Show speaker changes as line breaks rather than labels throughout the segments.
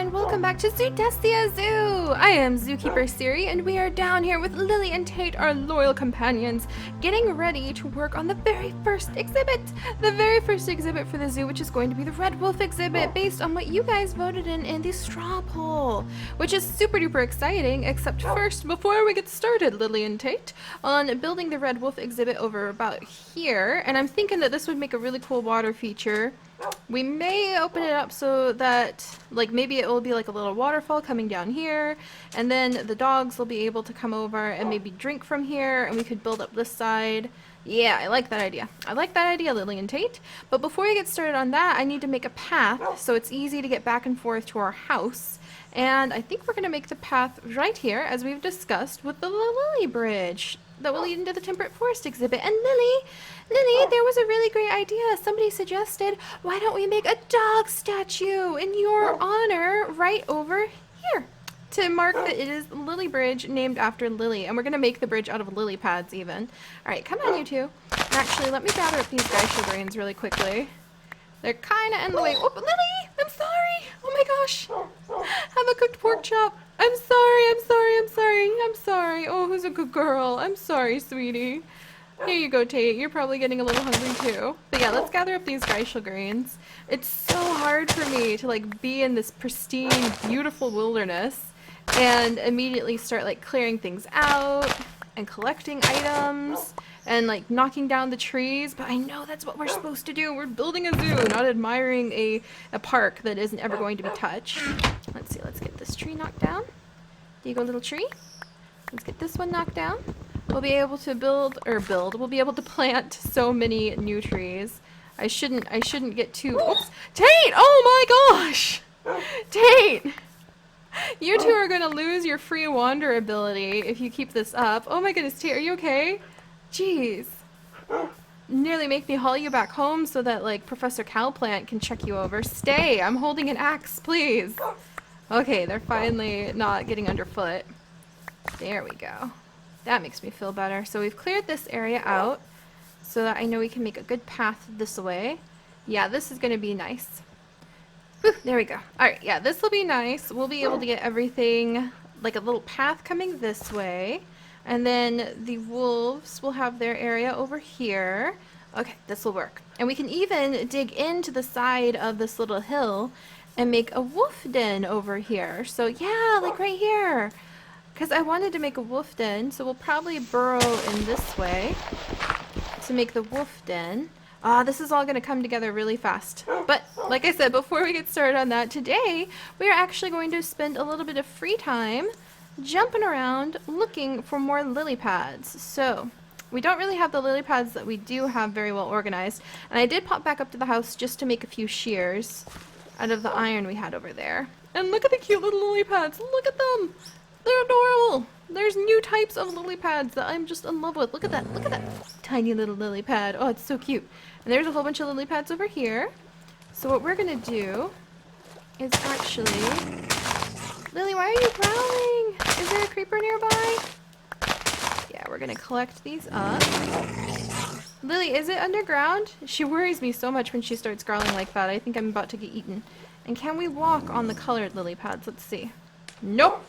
and welcome back to Zoodesia Zoo! I am Zookeeper Seri, and we are down here with Lily and Tate, our loyal companions, getting ready to work on the very first exhibit! The very first exhibit for the zoo, which is going to be the Red Wolf exhibit, based on what you guys voted in the straw poll, which is super duper exciting, except first, before we get started, Lily and Tate, on building the Red Wolf exhibit over about here, and I'm thinking that this would make a really cool water feature. We may open it up so that, like, maybe it will be like a little waterfall coming down here, and then the dogs will be able to come over and maybe drink from here, and we could build up this side. Yeah, I like that idea. I like that idea, Lily and Tate. But before we get started on that, I need to make a path so it's easy to get back and forth to our house. And I think we're going to make the path right here, as we've discussed, with the Lily Bridge that will lead into the Temperate Forest exhibit. And Lily, there was a really great idea. Somebody suggested, why don't we make a dog statue in your honor right over here to mark that it is Lily Bridge named after Lily. And we're going to make the bridge out of lily pads even. Alright, come on you two. Actually, let me gather up these geisha grains really quickly. They're kind of in the way. Oh, Lily! I'm sorry! Oh my gosh! Have a cooked pork chop. I'm sorry, I'm sorry, I'm sorry, I'm sorry. Oh, who's a good girl? I'm sorry, sweetie. Here you go, Tate. You're probably getting a little hungry too. But yeah, let's gather up these geisha grains. It's so hard for me to like be in this pristine, beautiful wilderness and immediately start like clearing things out and collecting items and like knocking down the trees, but I know that's what we're supposed to do. We're building a zoo, not admiring a park that isn't ever going to be touched. Let's see, let's get this tree knocked down. There you go, little tree. Let's get this one knocked down. We'll be able to we'll be able to plant so many new trees. I shouldn't get too, oops, Tate! Oh my gosh! Tate! You two are gonna lose your free wander ability if you keep this up. Oh my goodness, Tate, are you okay? Jeez. Nearly make me haul you back home so that, like, Professor Cowplant can check you over. Stay! I'm holding an axe, please! Okay, they're finally not getting underfoot. There we go. That makes me feel better. So we've cleared this area out so that I know we can make a good path this way. Yeah, this is going to be nice. Whew, there we go. Alright, yeah, this will be nice. We'll be able to get everything, like a little path coming this way. And then the wolves will have their area over here. Okay, this will work. And we can even dig into the side of this little hill and make a wolf den over here. So yeah, like right here. Because I wanted to make a wolf den, so we'll probably burrow in this way to make the wolf den. This is all going to come together really fast. But like I said, before we get started on that, today we are actually going to spend a little bit of free time jumping around looking for more lily pads. So we don't really have the lily pads that we do have very well organized, and I did pop back up to the house just to make a few shears out of the iron we had over there. And look at the cute little lily pads. Look at them. They're adorable. There's new types of lily pads that I'm just in love with. Look at that. Look at that tiny little lily pad. Oh, it's so cute. And there's a whole bunch of lily pads over here. So what we're gonna do is actually, Lily, why are you growling? Is there a creeper nearby? Yeah, we're gonna collect these up. Lily, is it underground? She worries me so much when she starts growling like that. I think I'm about to get eaten. And can we walk on the colored lily pads? Let's see. Nope.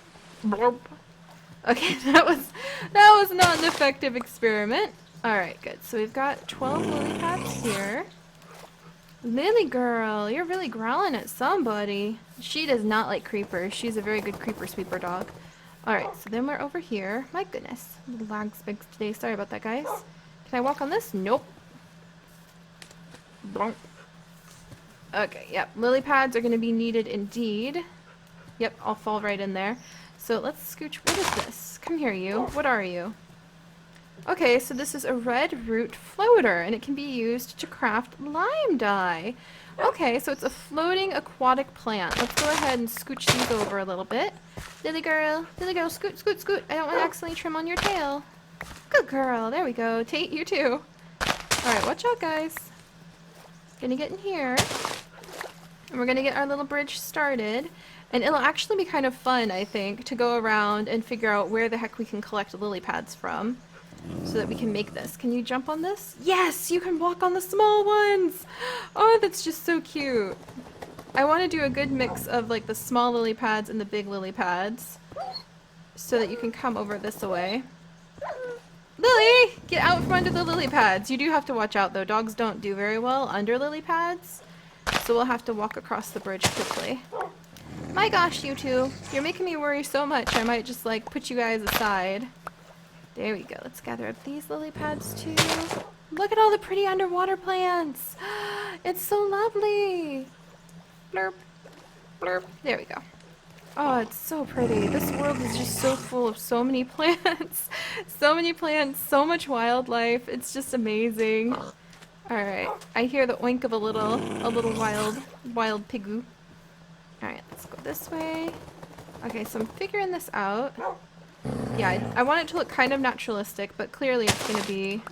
Okay, that was not an effective experiment. Alright, good. So we've got 12 lily pads here. Lily girl, you're really growling at somebody. She does not like creepers. She's a very good creeper sweeper dog. Alright, so then we're over here. My goodness. Little lag spigs today. Sorry about that, guys. Can I walk on this? Nope. Bonk. Okay, yep. Lily pads are going to be needed indeed. Yep, I'll fall right in there. So let's scooch. What is this? Come here, you. What are you? Okay, so this is a red root floater, and it can be used to craft lime dye. Okay, so it's a floating aquatic plant. Let's go ahead and scooch these over a little bit. Lily girl, scoot, scoot, scoot. I don't want to accidentally trim on your tail. Good girl. There we go. Tate, you too. Alright, watch out, guys. Gonna get in here. And we're gonna get our little bridge started. And it'll actually be kind of fun, I think, to go around and figure out where the heck we can collect lily pads from so that we can make this. Can you jump on this? Yes, you can walk on the small ones! Oh, that's just so cute. I want to do a good mix of like the small lily pads and the big lily pads so that you can come over this way. Lily! Get out from under the lily pads. You do have to watch out though. Dogs don't do very well under lily pads. So we'll have to walk across the bridge quickly. My gosh, you two. You're making me worry so much I might just like put you guys aside. There we go. Let's gather up these lily pads too. Look at all the pretty underwater plants. It's so lovely. Blurp. Blurp. There we go. Oh, it's so pretty. This world is just so full of so many plants. So many plants, so much wildlife. It's just amazing. Alright, I hear the oink of a little wild pigoo. Alright, let's go this way. Okay, so I'm figuring this out. Yeah, I want it to look kind of naturalistic, but clearly it's going to be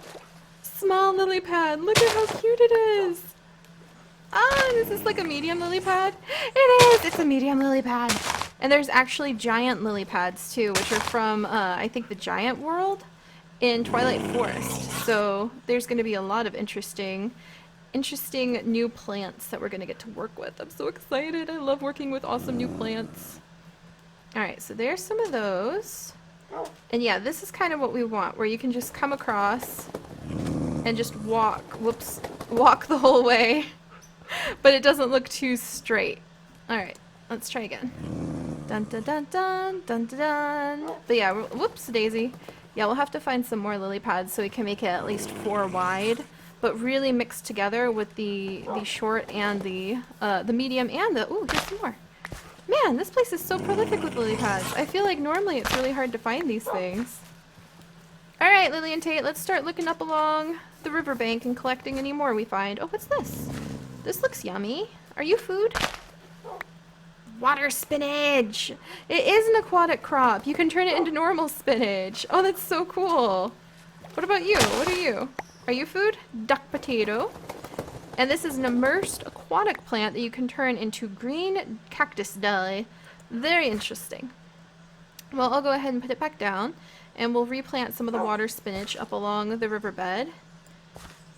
small lily pad. Look at how cute it is. Ah, is this like a medium lily pad? It is! It's a medium lily pad. And there's actually giant lily pads too, which are from, I think, the giant world in Twilight Forest. So there's going to be a lot of interesting new plants that we're going to get to work with. I'm so excited. I love working with awesome new plants. Alright, so there's some of those. And yeah, this is kind of what we want, where you can just come across and just walk the whole way. But it doesn't look too straight. Alright, let's try again. Dun dun dun dun dun dun dun. But yeah, whoops daisy. Yeah, we'll have to find some more lily pads so we can make it at least 4 wide, but really mixed together with the short and the medium and the, ooh, here's some more. Man, this place is so prolific with lily pads. I feel like normally it's really hard to find these things. Alright, Lily and Tate, let's start looking up along the riverbank and collecting any more we find. Oh, what's this? This looks yummy. Are you food? Water spinach! It is an aquatic crop. You can turn it into normal spinach. Oh, that's so cool. What about you? What are you? Are you food? Duck potato. And this is an immersed aquatic plant that you can turn into green cactus dye. Very interesting. Well, I'll go ahead and put it back down, and we'll replant some of the water spinach up along the riverbed.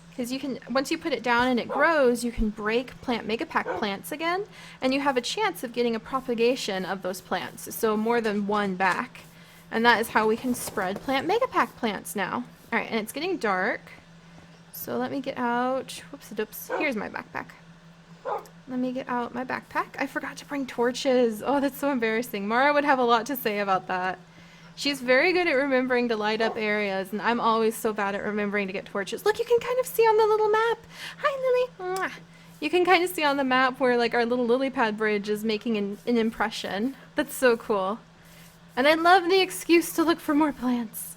Because you can, once you put it down and it grows, you can break plant megapack plants again, and you have a chance of getting a propagation of those plants, so more than one back. And that is how we can spread plant megapack plants now. Alright, and it's getting dark, so let me get out, whoops-a-doops, here's my backpack. Let me get out my backpack. I forgot to bring torches. Oh, that's so embarrassing. Mara would have a lot to say about that. She's very good at remembering to light up areas, and I'm always so bad at remembering to get torches. Look, you can kind of see on the little map. Hi, Lily. Mwah. You can kind of see on the map where like our little lily pad bridge is making an impression. That's so cool. And I love the excuse to look for more plants.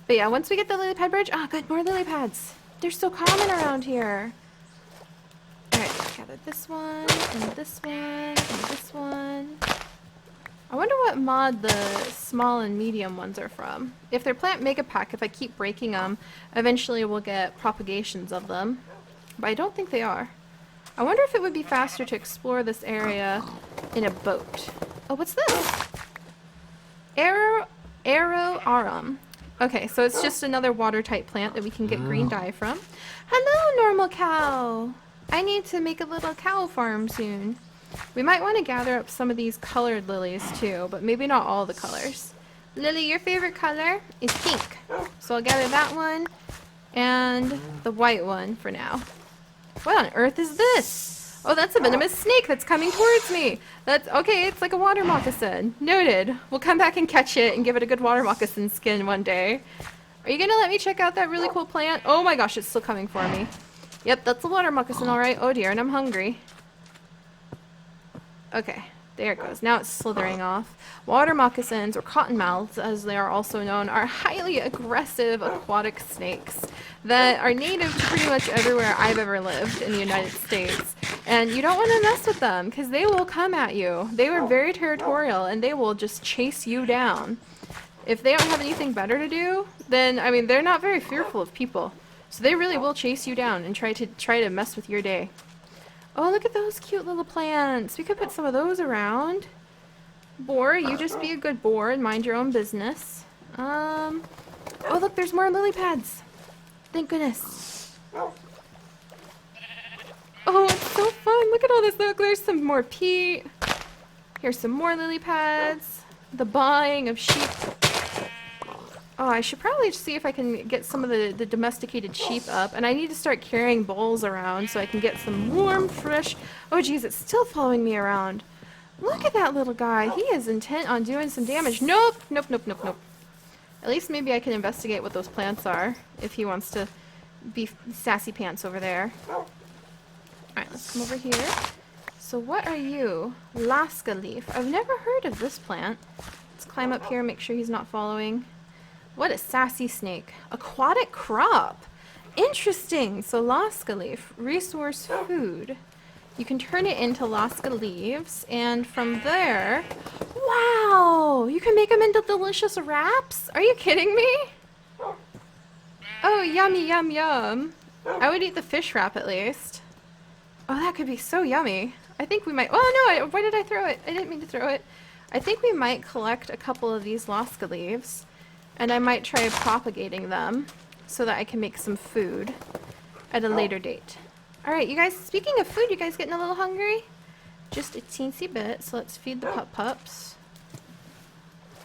But yeah, once we get the lily pad bridge, good, more lily pads. They're so common around here. Alright, let's gather this one, and this one, and this one. I wonder what mod the small and medium ones are from. If they're plant megapack, if I keep breaking them, eventually we'll get propagations of them. But I don't think they are. I wonder if it would be faster to explore this area in a boat. Oh, what's this? Arrow arum. Okay, so it's just another water-type plant that we can get green dye from. Hello, normal cow! I need to make a little cow farm soon. We might want to gather up some of these colored lilies too, but maybe not all the colors. Lily, your favorite color is pink. So I'll gather that one and the white one for now. What on earth is this? Oh, that's a venomous snake that's coming towards me. That's okay, it's like a water moccasin. Noted. We'll come back and catch it and give it a good water moccasin skin one day. Are you gonna let me check out that really cool plant? Oh my gosh, it's still coming for me. Yep, that's a water moccasin, alright. Oh dear, and I'm hungry. Okay, there it goes. Now it's slithering off. Water moccasins, or cottonmouths as they are also known, are highly aggressive aquatic snakes that are native to pretty much everywhere I've ever lived in the United States. And you don't want to mess with them because they will come at you. They are very territorial and they will just chase you down. If they don't have anything better to do, then, I mean, they're not very fearful of people. So they really will chase you down and try to mess with your day. Oh, look at those cute little plants. We could put some of those around. Boar, you just be a good boar and mind your own business. Oh, look, there's more lily pads. Thank goodness. Oh, it's so fun. Look at all this. Look, there's some more peat. Here's some more lily pads. The buying of sheep. Oh, I should probably see if I can get some of the domesticated sheep up. And I need to start carrying bowls around so I can get some warm, fresh... Oh, geez, it's still following me around. Look at that little guy. He is intent on doing some damage. Nope, nope, nope, nope, nope. At least maybe I can investigate what those plants are if he wants to be sassy pants over there. Alright, let's come over here. So what are you? Lasca leaf. I've never heard of this plant. Let's climb up here and make sure he's not following. What a sassy snake. Aquatic crop. Interesting. So Lasca leaf. Resource food. You can turn it into Lasca leaves, and from there... Wow! You can make them into delicious wraps? Are you kidding me? Oh, yummy, yum, yum. I would eat the fish wrap at least. Oh, that could be so yummy. I think we might... Oh, no! Why did I throw it? I didn't mean to throw it. I think we might collect a couple of these Lasca leaves, and I might try propagating them so that I can make some food at a later date. Alright, you guys, speaking of food, you guys getting a little hungry? Just a teensy bit, so let's feed the pups.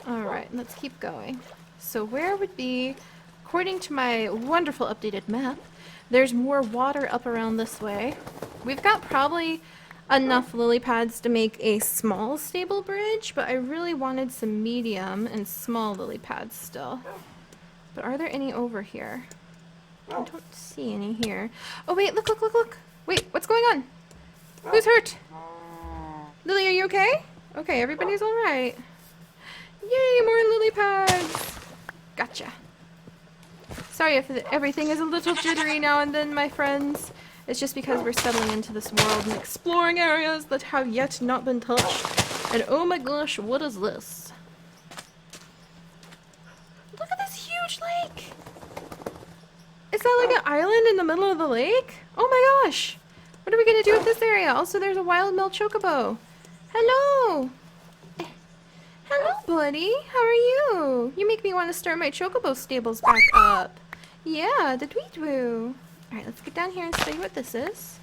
Alright, let's keep going. So where would be, according to my wonderful updated map, there's more water up around this way. We've got probably enough lily pads to make a small stable bridge, but I really wanted some medium and small lily pads still. But are there any over here? I don't see any here. Oh wait, look, look, look, look! Wait, what's going on? Who's hurt? Lily, are you okay? Okay, everybody's alright. Yay, more lily pads! Gotcha. Sorry if everything is a little jittery now and then, my friends. It's just because we're settling into this world and exploring areas that have yet not been touched. And oh my gosh, what is this? Look at this huge lake! Is that like an island in the middle of the lake? Oh my gosh! What are we gonna do with this area? Also, there's a wild male chocobo. Hello! Hello, buddy. How are you? You make me want to start my chocobo stables back up. Yeah, the dwee-dwoo. Alright, let's get down here and study what this is.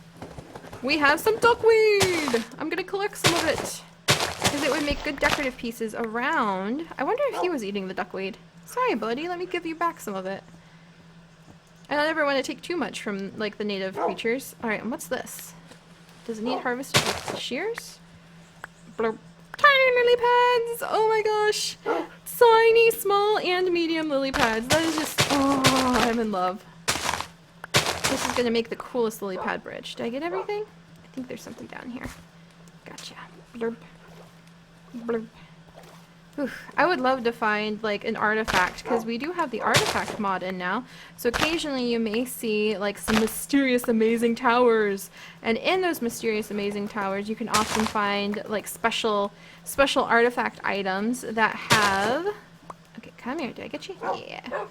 We have some duckweed! I'm gonna collect some of it. Because it would make good decorative pieces around. I wonder if he was eating the duckweed. Sorry, buddy. Let me give you back some of it. I don't ever want to take too much from, like, the native creatures. Alright, and what's this? Does it need harvested with shears? Blurp. Tiny lily pads! Oh my gosh! Tiny, small, and medium lily pads. That is just... Oh, I'm in love. This is going to make the coolest lily pad bridge. Did I get everything? I think there's something down here. Gotcha. Blurp. Blurp. Oof. I would love to find like an artifact, because we do have the artifact mod in now. So occasionally you may see like some mysterious amazing towers, and in those mysterious amazing towers you can often find like special artifact items that have... Okay, come here. Did I get you? Yeah.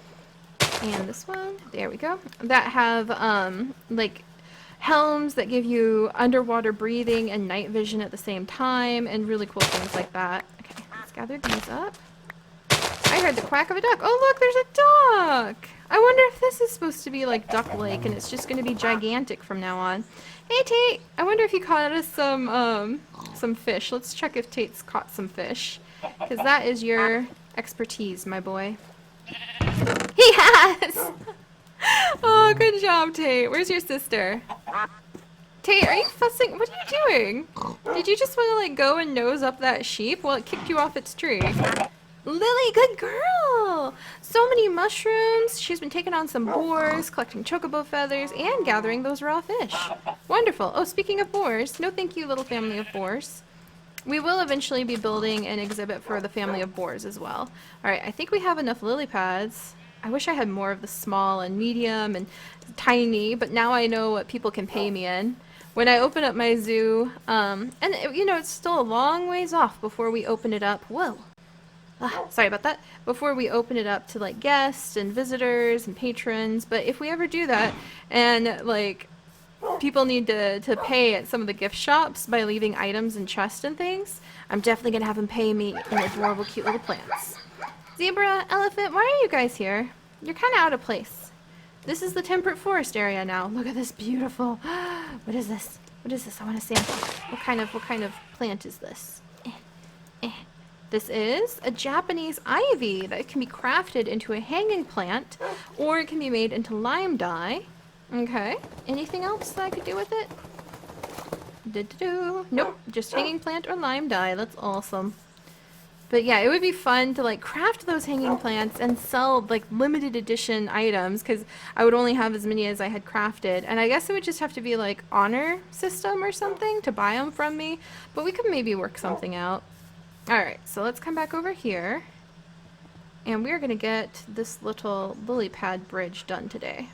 And this one. There we go. That have like helms that give you underwater breathing and night vision at the same time, and really cool things like that. Okay, let's gather these up. I heard the quack of a duck. Oh look, there's a duck! I wonder if this is supposed to be like Duck Lake and it's just going to be gigantic from now on. Hey Tate! I wonder if you caught us some fish. Let's check if Tate's caught some fish, because that is your expertise, my boy. He has! Oh, good job, Tate. Where's your sister? Tate, are you fussing? What are you doing? Did you just want to, like, go and nose up that sheep while it kicked you off its tree? Lily, good girl! So many mushrooms. She's been taking on some boars, collecting chocobo feathers, and gathering those raw fish. Wonderful. Oh, speaking of boars, no thank you, little family of boars. We will eventually be building an exhibit for the family of boars as well. Alright, I think we have enough lily pads. I wish I had more of the small and medium and tiny, but now I know what people can pay me in. When I open up my zoo, and you know, it's still a long ways off before we open it up. Whoa. Sorry about that. Before we open it up to like guests and visitors and patrons, but if we ever do that and like people need to pay at some of the gift shops by leaving items in chests and things, I'm definitely gonna have them pay me in adorable cute little plants. Zebra, elephant, why are you guys here? You're kind of out of place. This is the Temperate Forest area now. Look at this beautiful... What is this? What is this? I want to sample. What kind of plant is this? This is a Japanese ivy that can be crafted into a hanging plant, or it can be made into lime dye. Okay. Anything else that I could do with it? Nope. Just hanging plant or lime dye. That's awesome. But yeah, it would be fun to like craft those hanging plants and sell like limited edition items, because I would only have as many as I had crafted. And I guess it would just have to be like honor system or something to buy them from me. But we could maybe work something out. Alright, so let's come back over here. And we're going to get this little lily pad bridge done today.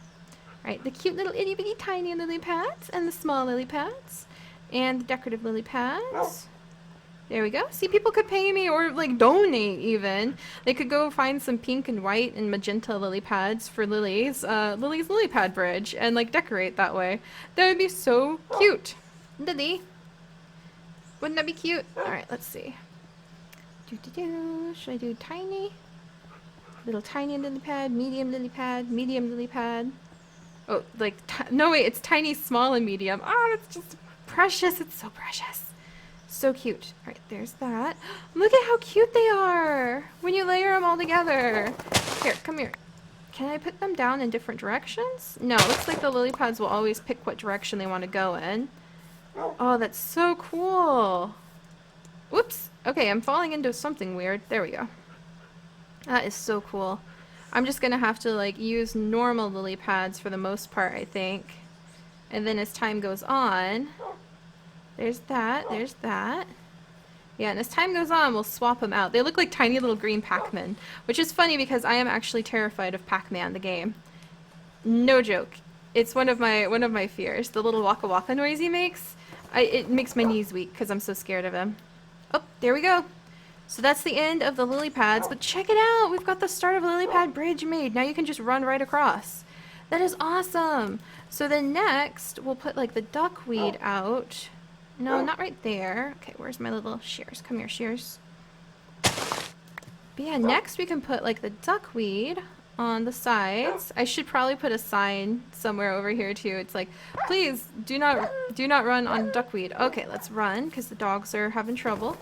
Alright, the cute little itty bitty tiny lily pads and the small lily pads. And the decorative lily pads. There we go. See, people could pay me or like donate even. They could go find some pink and white and magenta lily pads for Lily's lily pad bridge and like decorate that way. That would be so cute. Lily. Wouldn't that be cute? Alright, let's see. Should I do tiny? Little tiny lily pad, medium lily pad. Oh, like, no wait, it's tiny, small, and medium. Oh, it's just precious. It's so precious. So cute. Alright, there's that. Look at how cute they are when you layer them all together. Here, come here. Can I put them down in different directions? No, it looks like the lily pads will always pick what direction they want to go in. Oh, that's so cool. Whoops. Okay, I'm falling into something weird. There we go. That is so cool. I'm just gonna have to like use normal lily pads for the most part, I think. And then as time goes on, there's that. Yeah, and as time goes on, we'll swap them out. They look like tiny little green Pac-Man, which is funny because I am actually terrified of Pac-Man, the game. No joke. It's one of my fears. The little waka waka noise he makes, it makes my knees weak because I'm so scared of him. Oh, there we go. So that's the end of the lily pads, but check it out! We've got the start of a lily pad bridge made. Now you can just run right across. That is awesome! So then next, we'll put like the duckweed out. No, not right there. Okay, where's my little shears? Come here, shears. But yeah, next we can put like the duckweed on the sides. I should probably put a sign somewhere over here too. It's like, please do not run on duckweed. Okay, let's run because the dogs are having trouble.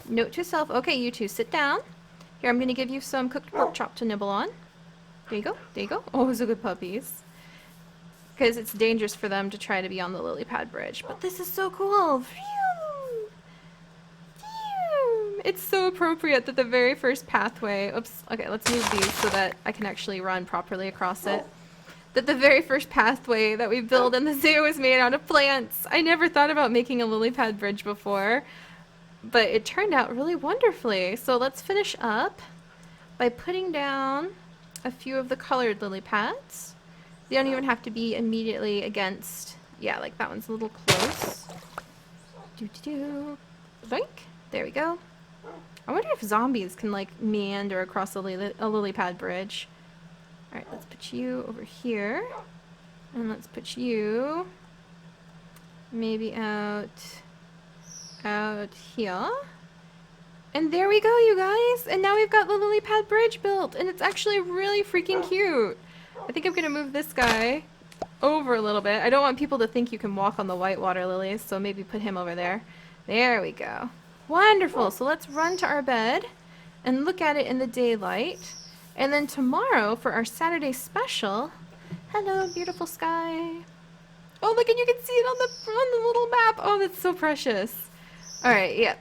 Note to self. Okay, you two sit down. Here, I'm gonna give you some cooked pork chop to nibble on. There you go. There you go. Oh, those are good puppies. Because it's dangerous for them to try to be on the lily pad bridge. But this is so cool. Phew! Phew! It's so appropriate that the very first pathway... Oops. Okay, let's move these so that I can actually run properly across it. That the very first pathway that we build in the zoo is made out of plants. I never thought about making a lily pad bridge before. But it turned out really wonderfully. So let's finish up by putting down a few of the colored lily pads. They don't even have to be immediately against... Yeah, like that one's a little close. Boink. There we go. I wonder if zombies can like meander across a lily pad bridge. Alright, let's put you over here. And let's put you maybe out here. And there we go, you guys! And now we've got the lily pad bridge built, and it's actually really freaking cute. I think I'm gonna move this guy over a little bit. I don't want people to think you can walk on the whitewater lilies, so maybe put him over there. There we go. Wonderful! So let's run to our bed and look at it in the daylight. And then tomorrow, for our Saturday special... Hello, beautiful sky! Oh, look, and you can see it on the little map! Oh, that's so precious! Alright, yeah.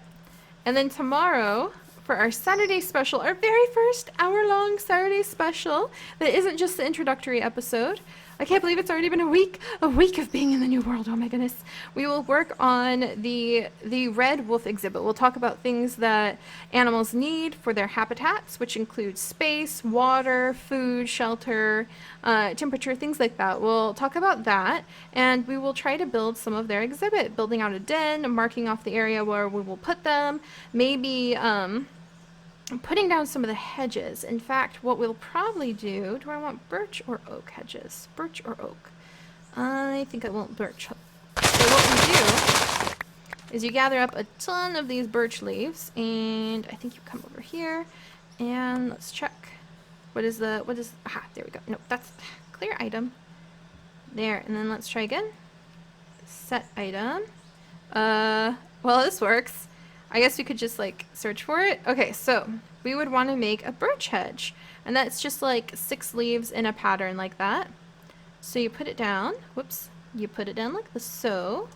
And then tomorrow, for our Saturday special, our very first hour-long Saturday special, that isn't just the introductory episode. I can't believe it's already been a week of being in the new world. Oh my goodness. We will work on the red wolf exhibit. We'll talk about things that animals need for their habitats, which include space, water, food, shelter, temperature, things like that. We'll talk about that, and we will try to build some of their exhibit, building out a den, marking off the area where we will put them, maybe putting down some of the hedges. In fact, what we'll probably do I want birch or oak hedges? Birch or oak? I think I want birch. So what we do is you gather up a ton of these birch leaves, and I think you come over here, and let's check. Aha, there we go. No, that's clear item. There, and then let's try again. Set item. Well, this works. I guess we could just like search for it. Okay, so we would want to make a birch hedge, and that's just like 6 leaves in a pattern like that. So you put it down. Whoops. You put it down like so.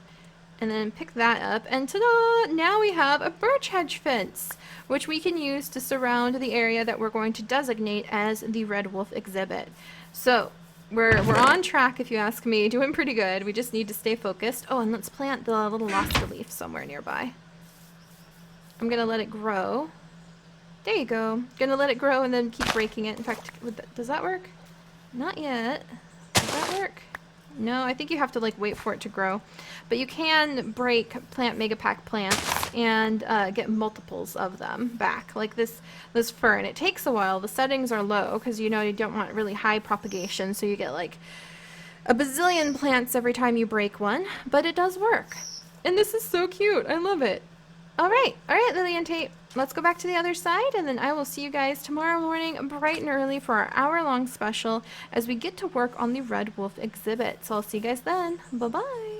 And then pick that up, and ta-da! Now we have a birch hedge fence, which we can use to surround the area that we're going to designate as the red wolf exhibit. So we're on track, if you ask me. Doing pretty good. We just need to stay focused. Oh, and let's plant the little loster leaf somewhere nearby. I'm gonna let it grow. There you go. Gonna let it grow and then keep breaking it. In fact, does that work? Not yet. Does that work? No, I think you have to like wait for it to grow. But you can plant megapack plants and get multiples of them back, like this fern. It takes a while. The settings are low because you know you don't want really high propagation, so you get like a bazillion plants every time you break one, but it does work. And this is so cute. I love it. All right, Lily and Tate, let's go back to the other side, and then I will see you guys tomorrow morning bright and early for our hour-long special as we get to work on the red wolf exhibit. So I'll see you guys then. Bye-bye.